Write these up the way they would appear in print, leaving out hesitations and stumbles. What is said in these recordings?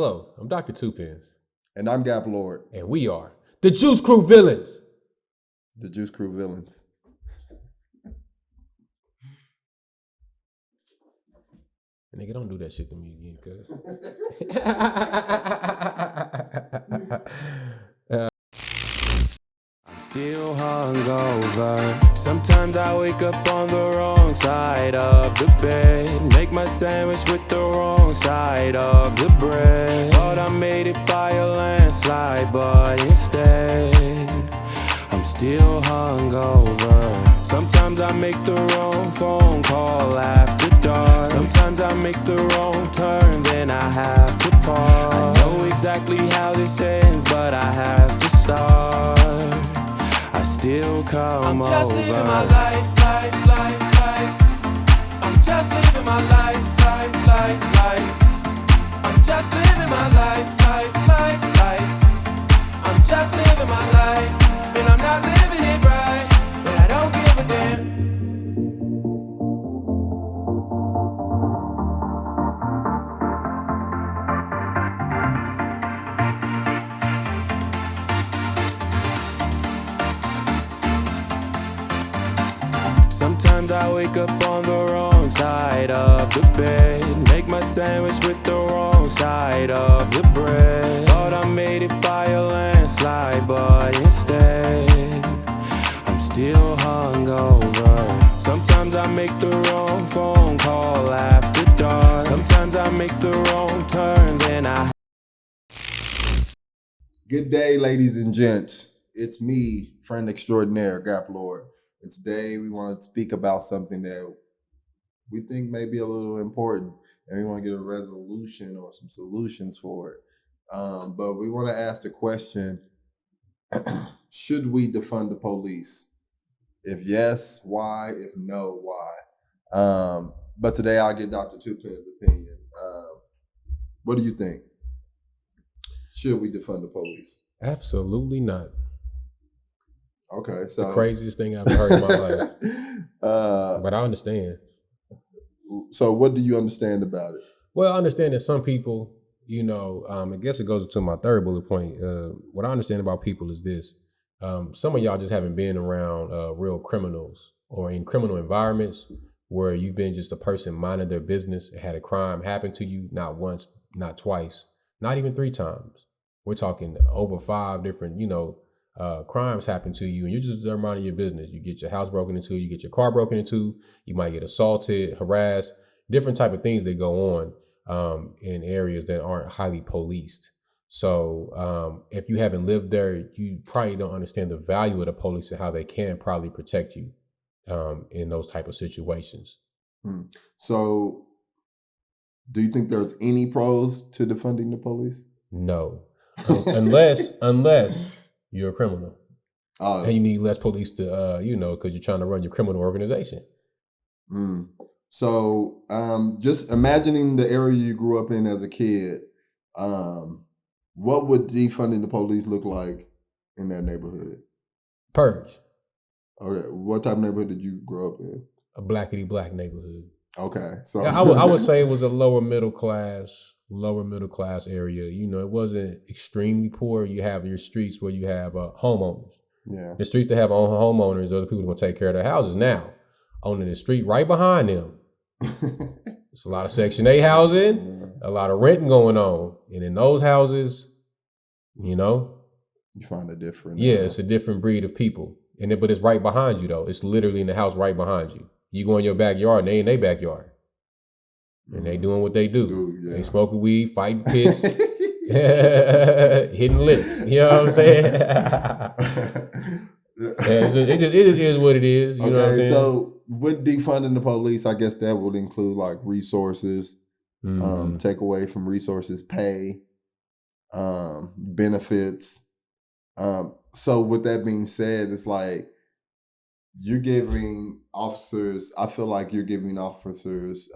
Hello, I'm Dr. Tuepenz. And I'm Gaplord. And we are the Juice Crew Villains. The Juice Crew Villains. Nigga, don't do that shit to me again, cuz. I'm still hungover. Sometimes I wake up on the wrong side of the bed. Make my sandwich with the wrong side of the bread. Thought I made it by a landslide, but instead I'm still hungover. Sometimes I make the wrong phone call after dark. Sometimes I make the wrong turn, then I have to pause. I know exactly how this ends, but I have to start. I still come over. I'm just living my life. I'm just living my life. I'm just living my life. I'm just living my life. And I'm not living it right, but I don't give a damn. Sometimes I wake up on the wrong side of the bed. Make my sandwich with the wrong side of the bread. Thought I made it by a landslide, but instead I'm still hungover. Sometimes I make the wrong phone call after dark. Sometimes I make the wrong turn, then I... Good day, ladies and gents. It's me, friend extraordinaire, Gaplord. And today we want to speak about something that we think may be a little important, and we want to get a resolution or some solutions for it. But we want to ask the question, should we defund the police? If yes, why? If no, why? But today I'll get Dr. Tuepenz's opinion. What do you think? Should we defund the police? Absolutely not. Okay, so the craziest thing I've ever heard in my life. But I understand. So what do you understand about it? Well, I understand that some people, I guess it goes to my third bullet point. What I understand about people is this. Some of y'all just haven't been around real criminals or in criminal environments where you've been just a person minding their business and had a crime happen to you, not once, not twice, not even 3 times. We're talking over 5 different, crimes happen to you and you're just minding your business. You get your house broken into, you get your car broken into, you might get assaulted, harassed, different type of things that go on in areas that aren't highly policed. So if you haven't lived there, you probably don't understand the value of the police and how they can probably protect you in those type of situations. So do you think there's any pros to defunding the police? No, unless you're a criminal. And you need less police to, because you're trying to run your criminal organization. So just imagining the area you grew up in as a kid, what would defunding the police look like in that neighborhood? Purge. Okay, what type of neighborhood did you grow up in? A blackety-black neighborhood. Okay, so yeah, I would say it was a lower middle class area. It wasn't extremely poor. You have your streets where you have homeowners. Yeah. The streets that have homeowners, those are people who are going to take care of their houses. Now, on the street right behind them, it's a lot of Section 8 housing, a lot of renting going on. And in those houses, you find a different. Yeah, it's a different breed of people. But it's right behind you, though. It's literally in the house right behind you. You go in your backyard and they in their backyard. And they doing what they do. They smoking weed, fighting pits, hitting licks. You know what I'm saying? It just is what it is. You know what I'm saying? So with defunding the police, I guess that would include like resources, take away from resources, pay, benefits. So with that being said, it's like you're giving officers, I feel like you're giving officers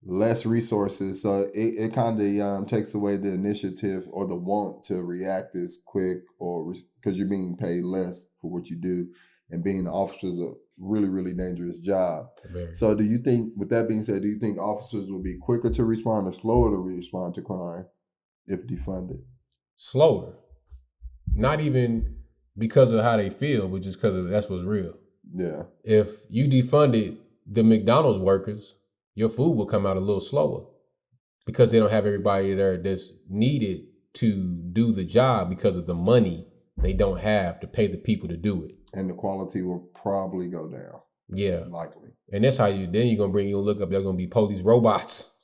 less resources, so it kind of takes away the initiative or the want to react as quick, or because you're being paid less for what you do, and being an officer really, really dangerous job. Very. So do you think, with that being said, do you think officers will be quicker to respond or slower to respond to crime if defunded? Slower. Not even because of how they feel, but just because that's what's real. Yeah. If you defunded the McDonald's workers, your food will come out a little slower because they don't have everybody there that's needed to do the job because of the money they don't have to pay the people to do it. And the quality will probably go down. Yeah. Likely. And that's how you're gonna look up, they're gonna be police robots.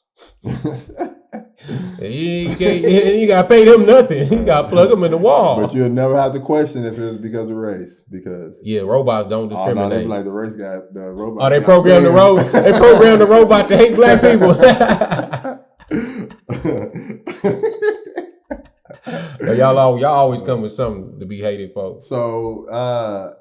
You gotta pay them nothing. You gotta plug them in the wall. But you'll never have to question if it was because of race, because robots don't discriminate. Oh no, they be like the race guy, the robot. Oh, they program the robot to hate black people. Y'all always come with something to be hated, folks. So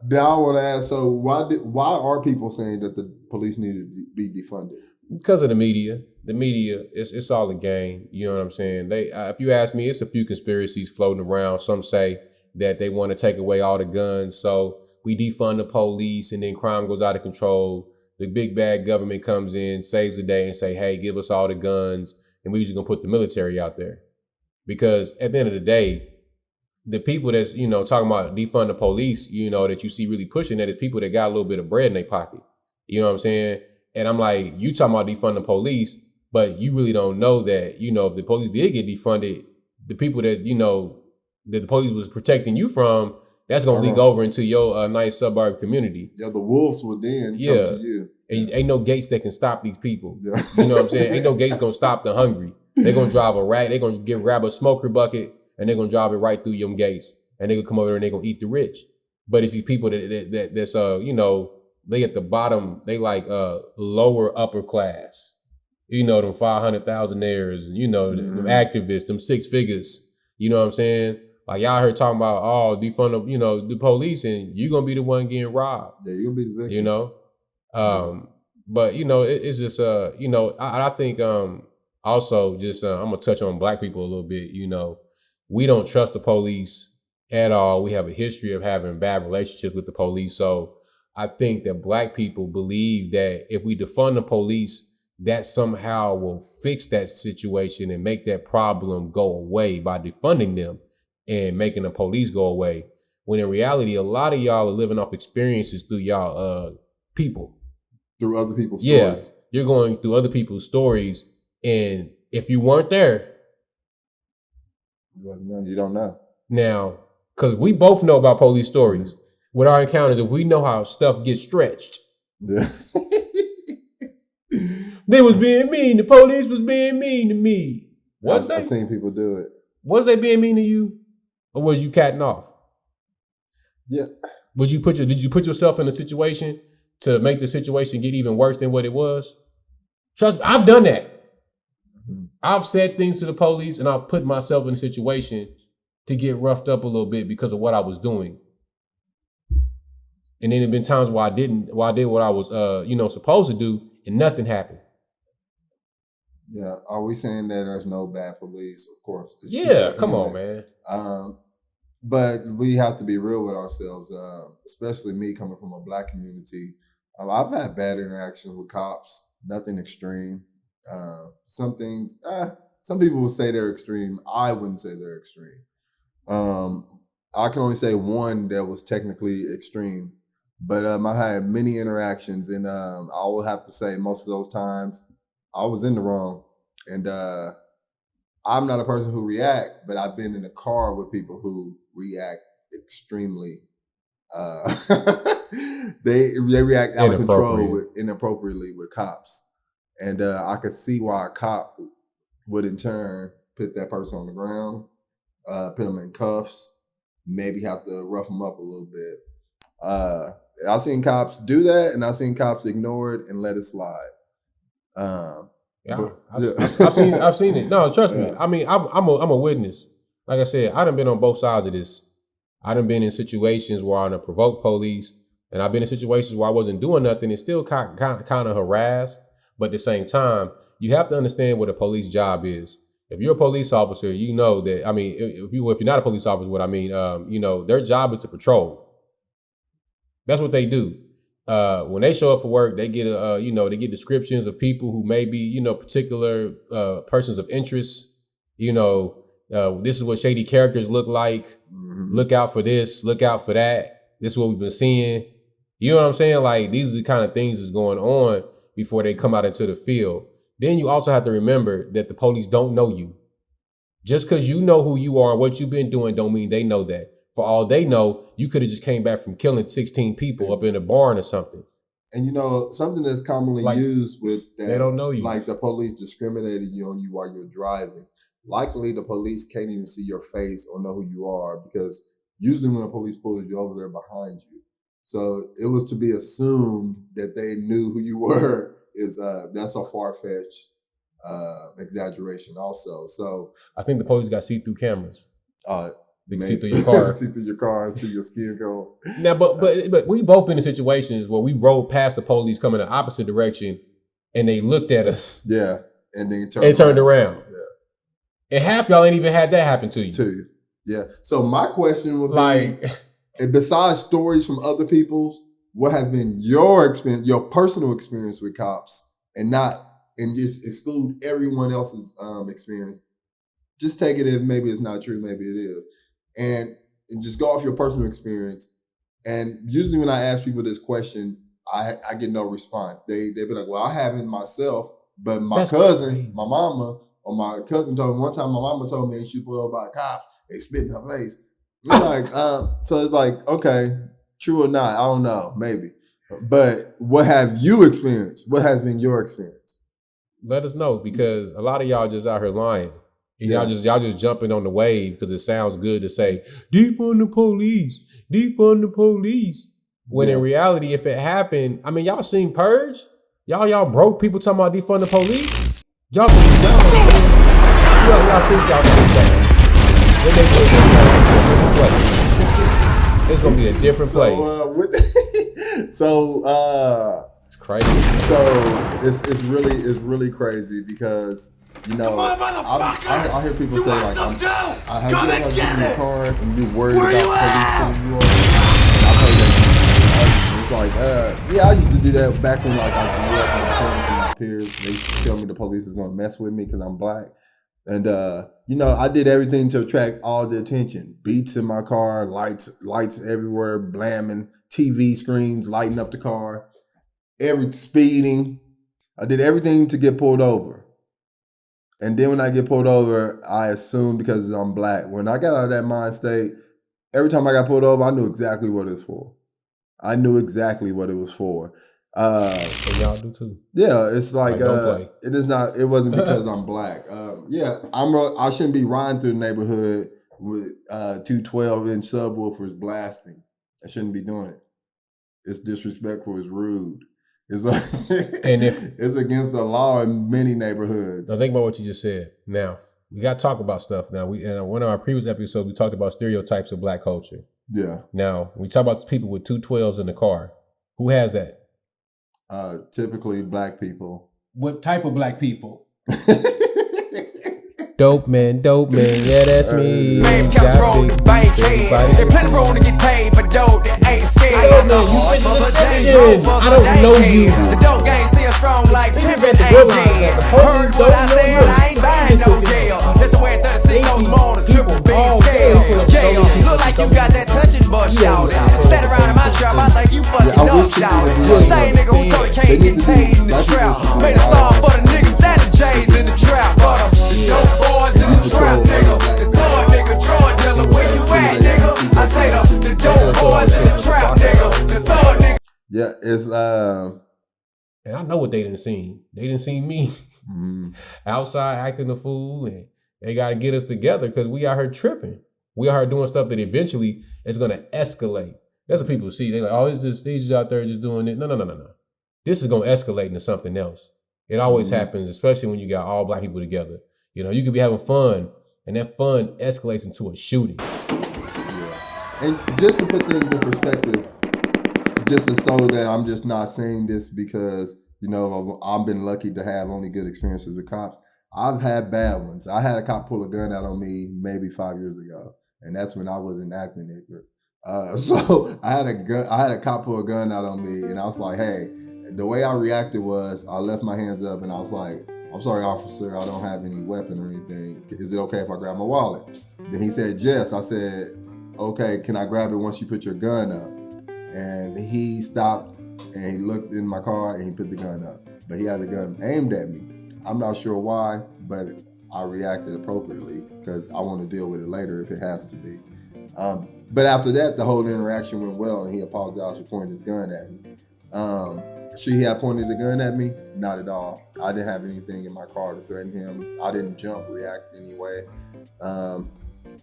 now I want to ask: so why are people saying that the police need to be defunded? Because of the media. The media, it's all a game. You know what I'm saying? If you ask me, it's a few conspiracies floating around. Some say that they want to take away all the guns, so we defund the police, and then crime goes out of control. The big bad government comes in, saves the day, and say, "Hey, give us all the guns," and we're just gonna put the military out there. Because at the end of the day, the people that's talking about defund the police, that you see really pushing that is people that got a little bit of bread in their pocket. You know what I'm saying? And I'm like, you talking about defund the police, but you really don't know that, if the police did get defunded, the people that, that the police was protecting you from, that's going to leak over into your nice suburb community. Yeah, the wolves would then come to you. And ain't no gates that can stop these people. Yeah. You know what I'm saying? Ain't no gates going to stop the hungry. They're going to drive they're going to grab a smoker bucket and they're going to drive it right through your gates. And they're going to come over there and they're going to eat the rich. But it's these people that's, they at the bottom, they like lower upper class. Them 500,000-aires, them activists, them six figures. You know what I'm saying? Like y'all heard talking about, defund the police, and you're gonna be the one getting robbed. Yeah, you'll be the victim. But it's just I think also just I'm gonna touch on black people a little bit. We don't trust the police at all. We have a history of having bad relationships with the police. So I think that black people believe that if we defund the police, that somehow will fix that situation and make that problem go away by defunding them and making the police go away. When in reality, a lot of y'all are living off experiences through y'all people. Through other people's stories. Yeah, you're going through other people's stories. And if you weren't there. You don't know. Now, because we both know about police stories. With our encounters, if we know how stuff gets stretched. Yeah. They was being mean. The police was being mean to me. I've seen people do it. Was they being mean to you? Or was you catting off? Yeah. Did you put yourself in a situation to make the situation get even worse than what it was? Trust me, I've done that. Mm-hmm. I've said things to the police and I've put myself in a situation to get roughed up a little bit because of what I was doing. And then there've been times where I did what I was supposed to do and nothing happened. Yeah, are we saying that there's no bad police? Of course. Yeah, come on, man. But we have to be real with ourselves, especially me coming from a black community. I've had bad interactions with cops, nothing extreme. Some things, some people will say they're extreme. I wouldn't say they're extreme. I can only say one that was technically extreme. But I had many interactions, and I will have to say most of those times I was in the wrong. And I'm not a person who react, but I've been in a car with people who react extremely. They react out of control inappropriately with cops. And I could see why a cop would in turn put that person on the ground, put them in cuffs, maybe have to rough them up a little bit. I've seen cops do that, and I've seen cops ignore it and let it slide. I've seen it. No, trust me. I mean, I'm a witness. Like I said, I done been on both sides of this. I done been in situations where I done provoked police, and I've been in situations where I wasn't doing nothing and still kind of harassed. But at the same time, you have to understand what a police job is. If you're a police officer, you know that. I mean, if you're not a police officer, what I mean, their job is to patrol. That's what they do. when they show up for work, they get they get descriptions of people who may be, particular persons of interest. This is what shady characters look like. Mm-hmm. Look out for this. Look out for that. This is what we've been seeing. You know what I'm saying? Like, these are the kind of things that's going on before they come out into the field. Then you also have to remember that the police don't know you. Just because you know who you are and what you've been doing don't mean they know that. For all they know, you could have just came back from killing 16 people up in a barn or something. And something that's commonly used with that, they don't know you. Like the police discriminating on you while you're driving. Likely the police can't even see your face or know who you are, because usually when the police pulls you over, they're behind you. So it was to be assumed that they knew who you were. That's a far-fetched exaggeration also. So I think the police got see-through cameras. They can see through your car. See through your car and see your skin color. Now, but we both been in situations where we rode past the police coming the opposite direction, and they looked at us. Yeah, and then turned around. Yeah, and half y'all ain't even had that happen to you. Yeah. So my question would be, besides stories from other people's, what has been your experience, your personal experience with cops, and just exclude everyone else's experience. Just take it as maybe it's not true, maybe it is. And just go off your personal experience. And usually when I ask people this question, I get no response. They be like, well, I haven't myself, but my cousin, my mama, or my cousin told me one time, my mama told me, and she pulled over by a cop, they spit in her face. It's so it's like, okay, true or not, I don't know, maybe. But what have you experienced? What has been your experience? Let us know, because a lot of y'all just out here lying. And y'all just jumping on the wave because it sounds good to say, defund the police, defund the police. When in reality, if it happened, I mean, y'all seen Purge? Y'all broke people talking about defund the police? Y'all think y'all think that. It's gonna be a different place. It's crazy. So it's really crazy because I hear people say like, I have you ever been in your car and you're worried about police pulling you over? I've heard that. It's like, I used to do that back when I grew up with my parents and my peers. They used to tell me the police is gonna mess with me because I'm black. And I did everything to attract all the attention. Beats in my car, lights everywhere, blamming, TV screens, lighting up the car, speeding. I did everything to get pulled over. And then when I get pulled over, I assume because I'm black. When I got out of that mind state, every time I got pulled over, I knew exactly what it was for. So y'all do too. Yeah, it's like it wasn't because I'm black. I shouldn't be riding through the neighborhood with 2 12-inch subwoofers blasting. I shouldn't be doing it. It's disrespectful, it's rude. It's it's against the law in many neighborhoods. Now think about what you just said. Now, we got to talk about stuff. Now, in one of our previous episodes, we talked about stereotypes of black culture. Yeah. Now, we talk about people with 2 12s in the car. Who has that? Typically black people. What type of black people? Dope man, yeah, that's me. Man, couch roll the bank head. They plenty room to get paid for dope that ain't scared. I don't know you. The dope game still strong like pimpin' ain't dead. Heard what I said, I ain't buying no jail. Listen where 36 on the on a triple B scale. Yeah, look like you got that touching bus, shouted. Stand around in my trap, I think you fucking up, shouted. Same nigga who told the can't get paid in the trap. Made a song for the niggas that the J's in the trap. For the dope boys in the trap, nigga. The thug nigga, drug dealer, where you at, nigga? I say the dope boys in the trap, nigga. The thug nigga. Yeah, it's and I know what they didn't see. They didn't see me outside acting a fool, and they got to get us together because we out here tripping. We out here doing stuff that eventually is going to escalate. That's what people see. They like, oh, it's just these out there just doing it. No. This is going to escalate into something else. It always happens, especially when you got all black people together. You could be having fun, and that fun escalates into a shooting. Yeah. And just to put things in perspective, just so that I'm just not saying this because, I've been lucky to have only good experiences with cops. I've had bad ones. I had a cop pull a gun out on me maybe 5 years ago, and that's when I wasn't acting ignorant. So I had a gun. I had a cop pull a gun out on me, and I was like, "Hey." The way I reacted was I left my hands up, and I was like, "I'm sorry, officer. I don't have any weapon or anything. Is it okay if I grab my wallet?" Then he said, "Yes." I said, "Okay, can I grab it once you put your gun up?" And he stopped and he looked in my car and he put the gun up, but he had the gun aimed at me. I'm not sure why, but I reacted appropriately because I want to deal with it later if it has to be. But after that, the whole interaction went well, and he apologized for pointing his gun at me. Should he have pointed the gun at me? Not at all. I didn't have anything in my car to threaten him. I didn't jump, react anyway.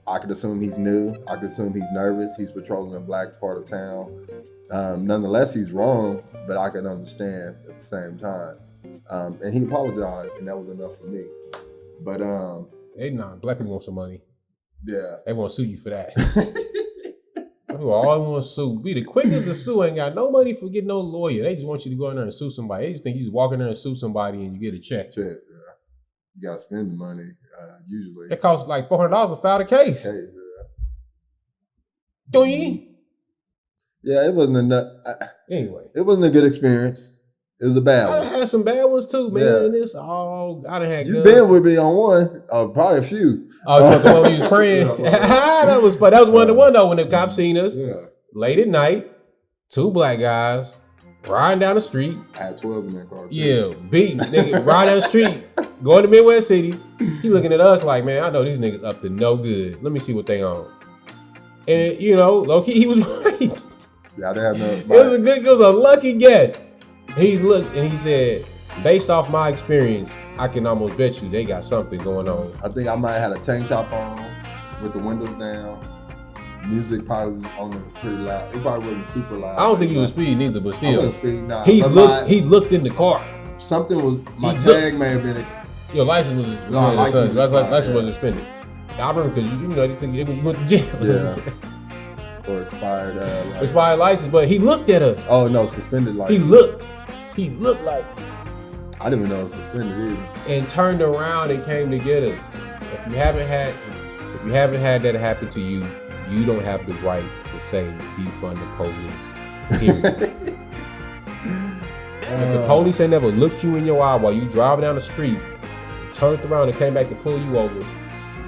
I could assume he's new. I could assume he's nervous. He's patrolling a black part of town. Nonetheless, he's wrong, but I could understand at the same time. And he apologized, and that was enough for me. But black people want some money. Yeah. They want to sue you for that. People all want to sue. Be the quickest to sue. Ain't got no money for getting no lawyer. They just want you to go in there and sue somebody. They just think you just walk in there and sue somebody and you get a check. Yeah. You gotta spend the money, usually. It costs like $400 to file the case. Yeah, it wasn't enough. Anyway. It wasn't a good experience. It was a bad one. I had some bad ones too, man. Yeah. And it's all, I done had You been with me on one, probably a few. Oh, the one when you was praying? That was fun. That was one to one though when the cops seen us. Yeah. Late at night, 2 black guys riding down the street. I had 12 in that car too. Yeah, beating. Nigga, riding down the street, going to Midwest City. He looking at us like, man, I know these niggas up to no good. Let me see what they on. And low-key, he was right. Yeah, they have no. It was a lucky guess. He looked and he said, based off my experience, I can almost bet you they got something going on. I think I might have had a tank top on with the windows down. Music probably was on pretty loud. It probably wasn't super loud. I don't think he was speeding either, but still. I wasn't speeding, nah. He looked in the car. Something was, my tag may have been. Your license was license was suspended. I remember because you went to jail. Yeah. For expired license. Expired license, but he looked at us. Oh no, suspended license. He looked like. I didn't even know it was suspended either. And turned around and came to get us. If you haven't had that happen to you, you don't have the right to say defund the police. Period. If the police ain't never looked you in your eye while you driving down the street, turned around and came back to pull you over,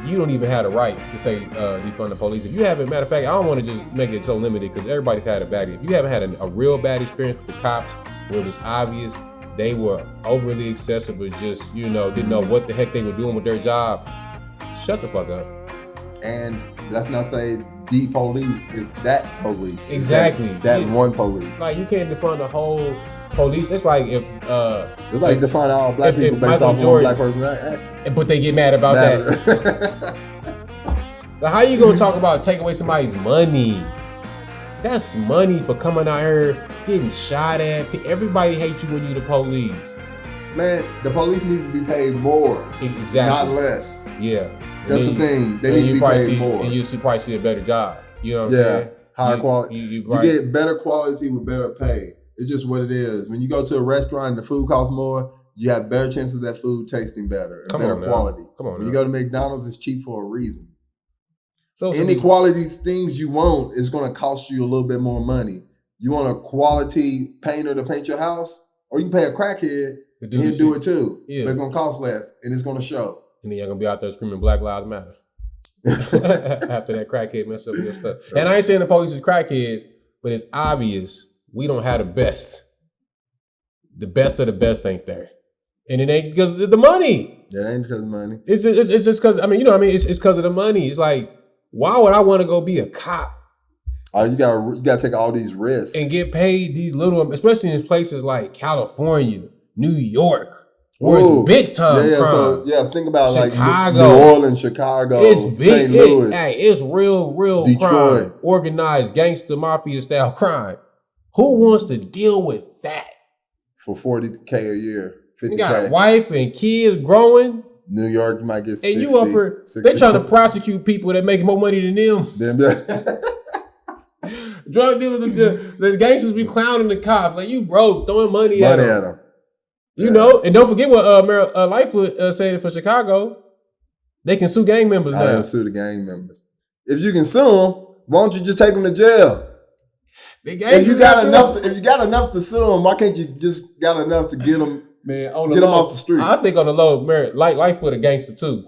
you don't even have the right to say defund the police. If you haven't, matter of fact, I don't want to just make it so limited because everybody's had a bad. If you haven't had a real bad experience with the cops, where it was obvious they were overly excessive or just didn't know what the heck they were doing with their job, shut the fuck up. And let's not say the police is that police. Exactly. That one police. Like you can't defund the whole police. It's like if it's like define all black people based off one black person's action. But they get mad about that. But how you gonna talk about take away somebody's money? That's money for coming out here getting shot at. Everybody hates you when you the police. Man, the police need to be paid more. Exactly. Not less. Yeah. That's the thing. They need to be paid more. And you probably see a better job. You know what I'm saying? Higher quality. You get better quality with better pay. It's just what it is. When you go to a restaurant and the food costs more, you have better chances of that food tasting better and better quality. Come on. When you go to McDonald's, it's cheap for a reason. So any quality things you want is going to cost you a little bit more money. You want a quality painter to paint your house, or you can pay a crackhead and he'll do it too. Yeah. But it's going to cost less and it's going to show. And then you're going to be out there screaming Black Lives Matter. After that crackhead mess up your stuff. And I ain't saying the police is crackheads, but it's obvious we don't have the best. The best of the best ain't there. And it ain't because of the money. It ain't because of money. It's just because, it's because of the money. It's like, why would I want to go be a cop? Oh, you gotta take all these risks and get paid these little, especially in places like California, New York, where it's big time crime. So think about Chicago, like New Orleans, Chicago, St. Louis. Hey, it's real Detroit. Crime, organized gangster mafia style crime. Who wants to deal with that for $40K a year, $50K? You got a wife and kids growing. New York might get 60. And you up for, they trying to prosecute people that make more money than them. Drug dealers, the gangsters be clowning the cops. Like, you broke, throwing money at them. You know, and don't forget what Lightfoot said for Chicago. They can sue gang members now. They can sue the gang members. If you can sue them, Why don't you just take them to jail? If you got enough to sue them, why can't you just got enough to get them off the streets? I think on the low, Mary, life for the gangster too.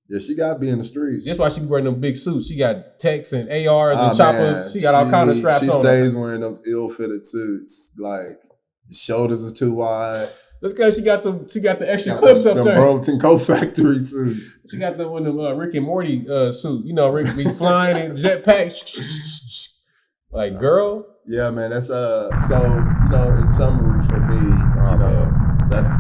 Yeah, she got to be in the streets. That's why she be wearing them big suits. She got techs and ARs and choppers. Man, she got all kind of straps on. She stays wearing those ill-fitted suits. Like, the shoulders are too wide. That's because she got the extra clips up there. The Burlington Co-Factory suits. She got one of them Rick and Morty suit. You know, Rick be flying in jetpacks. Like, girl. Yeah, man. That's so in summary for me, let's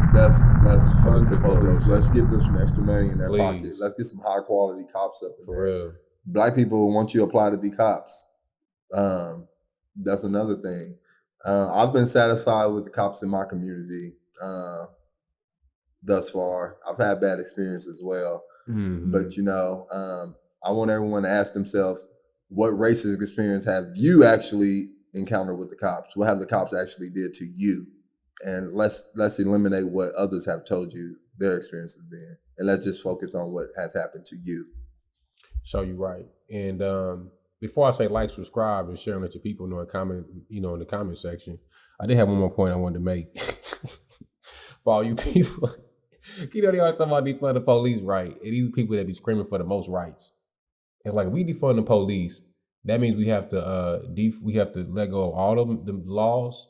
fund the police. Let's get them some extra money in their pocket. Let's get some high quality cops up in there. Real. Black people want you to apply to be cops. That's another thing. I've been satisfied with the cops in my community thus far. I've had bad experiences as well. Mm-hmm. But I want everyone to ask themselves, what racist experience have you actually encountered with the cops? What have the cops actually did to you? And let's eliminate what others have told you their experience has been. And let's just focus on what has happened to you. So you're right. And before I say like, subscribe, and share and let your people know in the comment section, I did have one more point I wanted to make. For all you people, they always talk about defund the police, right? And these people that be screaming for the most rights. It's like, if we defund the police, that means we have to let go of all of the laws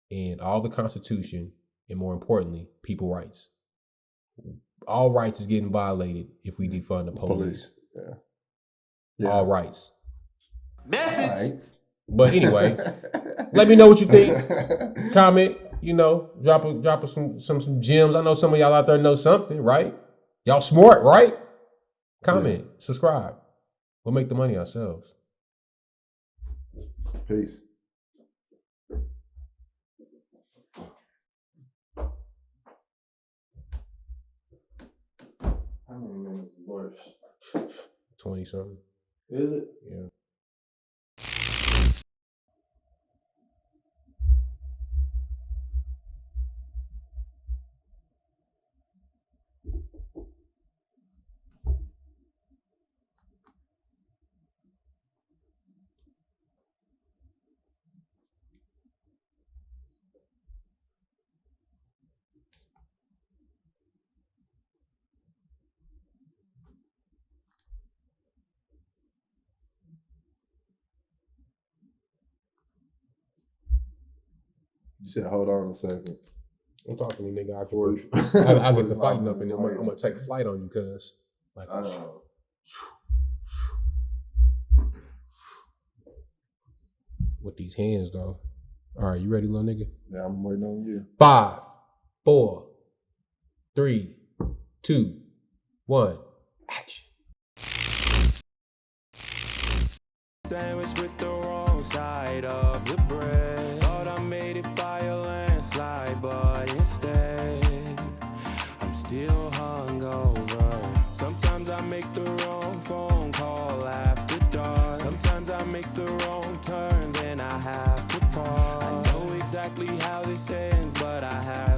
and all the Constitution, and more importantly, people rights. All rights is getting violated if we defund the police. Yeah. All rights. Message. But anyway, let me know what you think. Comment. Drop us some gems. I know some of y'all out there know something, right? Y'all smart, right? Comment. Subscribe. We'll make the money ourselves. Peace. How many minutes is worse? 20 something. Is it? Yeah. You said, hold on a second. Don't talk to me, nigga. I get the fighting up, and I'm gonna take a flight on you, cuz. Like, I know. With these hands, though. All right, you ready, little nigga? Yeah, I'm waiting on you. 5, 4, 3, 2, 1. Action. Sandwich with the wrong side of the bread. Thought I made it by a landslide, but instead I'm still hungover. Sometimes I make the wrong phone call after dark. Sometimes I make the wrong turn, then I have to pause. I know exactly how this ends, but I have